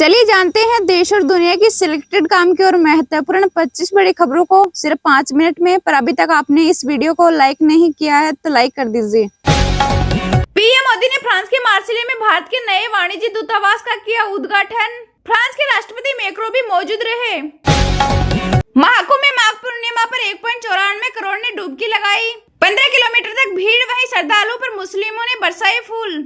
चलिए जानते हैं देश और दुनिया की सिलेक्टेड काम की और महत्वपूर्ण 25 बड़ी खबरों को सिर्फ 5 मिनट में। पर अभी तक आपने इस वीडियो को लाइक नहीं किया है तो लाइक कर दीजिए। पीएम मोदी ने फ्रांस के मार्सिले में भारत के नए वाणिज्य दूतावास का किया उद्घाटन। फ्रांस के राष्ट्रपति मैक्रों भी मौजूद रहे। महाकुंभ में माघ पूर्णिमा पर 1.94 करोड़ ने डुबकी लगाई। 15 किलोमीटर तक भीड़, वहीं श्रद्धालुओं पर मुस्लिमों ने बरसाए फूल।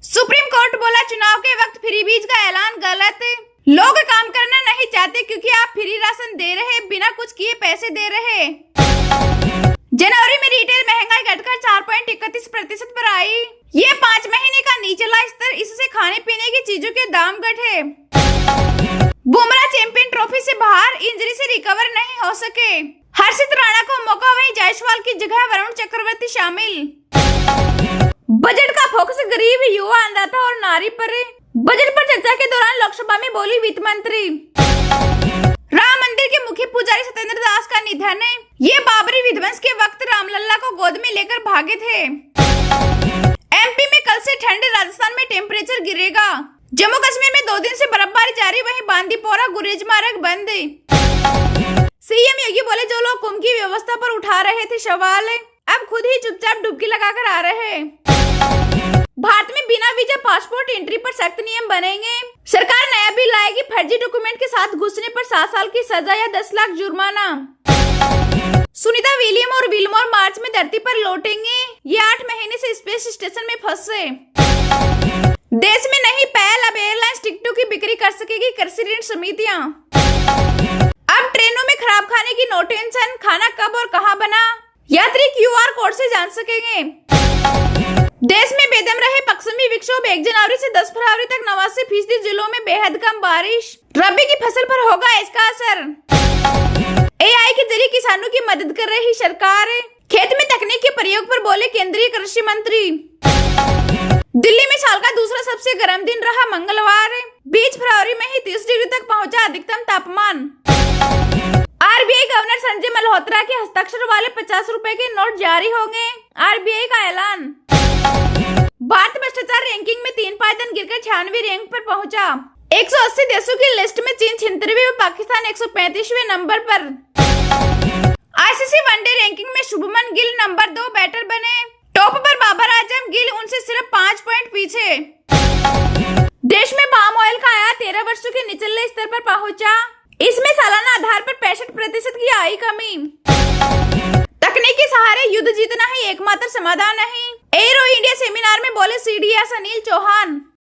सुप्रीम कोर्ट बोला चुनाव के वक्त फ्रीबीज का ऐलान गलत। लोग काम करना नहीं चाहते क्योंकि आप फ्री राशन दे रहे, बिना कुछ किए पैसे दे रहे। जनवरी में रिटेल महंगाई घटकर 4.31% पर आई। ये 5 महीने का निचला स्तर, इससे खाने पीने की चीजों के दाम घटे। बुमराह चैंपियन ट्रॉफी से बाहर, इंजरी से रिकवर नहीं हो सके। हर्षित राणा को मौका, वहीं जायसवाल की जगह वरुण चक्रवर्ती शामिल। बजट का फोकस गरीब, युवा, अन्नदाता और नारी पर। बजट पर चर्चा के दौरान लोकसभा में बोली वित्त मंत्री। राम मंदिर के मुख्य पुजारी सत्येंद्र दास का निधन है। ये बाबरी विध्वंस के वक्त रामलला को गोद में लेकर भागे थे। एमपी में कल से ठंड, राजस्थान में टेम्परेचर गिरेगा। जम्मू कश्मीर में 2 दिन से बर्फबारी जारी, वहीं बांदीपोरा गुरेज मार्ग बंद। सीएम योगी बोले जो लोग कुंभ की व्यवस्था पर उठा रहे थे सवाल, अब खुद ही चुपचाप डुबकी लगाकर आ रहे हैं। भारत में बिना वीजा पासपोर्ट एंट्री पर सख्त नियम बनेंगे। सरकार नया बिल लाएगी। फर्जी डॉक्यूमेंट के साथ घुसने पर 7 साल की सजा या 10 लाख जुर्माना। सुनीता विलियम और विल्मोर मार्च में धरती पर लौटेंगे। ये 8 महीने से स्पेस स्टेशन में फंसे। देश में नहीं पहल, अब एयरलाइंस टिकटों की बिक्री कर सकेगी कृषि ऋण समितियां। अब ट्रेनों में खराब खाने की नो टेंशन, खाना कब और कहां बना यात्री क्यूआर कोड से जान सकेंगे। देश में बेदम रहे पश्चिमी विक्षोभ, 1 जनवरी से 10 फरवरी तक 89% जिलों में बेहद कम बारिश। रबी की फसल पर होगा इसका असर। एआई के जरिए किसानों की मदद कर रही सरकार। खेत में तकनीक के प्रयोग पर बोले केंद्रीय कृषि मंत्री। दिल्ली में साल का दूसरा सबसे गर्म दिन रहा मंगलवार। 20 फरवरी में ही 30 डिग्री तक पहुंचा अधिकतम तापमान। आरबीआई गवर्नर संजय मल्होत्रा के हस्ताक्षर वाले 50 रुपए के नोट जारी होंगे। आरबीआई का ऐलान। भारत भ्रष्टाचार रैंकिंग में 3 पायदान गिरकर 96वें रैंक पर पहुंचा। 180 देशों की लिस्ट में चीन 76वें और पाकिस्तान 135वें नंबर पर। आईसीसी वनडे रैंकिंग में शुभमन गिल नंबर 2 बैटर बने। टॉप पर बाबर आजम, गिल उनसे सिर्फ 5 पॉइंट पीछे। देश में पाम ऑयल का आयात 13 वर्षों के निचले स्तर पर पहुंचा। इसमें सालाना आधार पर 65% की आई कमी। तकनीक के सहारे युद्ध जीतना ही एकमात्र समाधान नहीं, एरो इंडिया सेमिनार में बोले सीडीएस अनिल चौहान।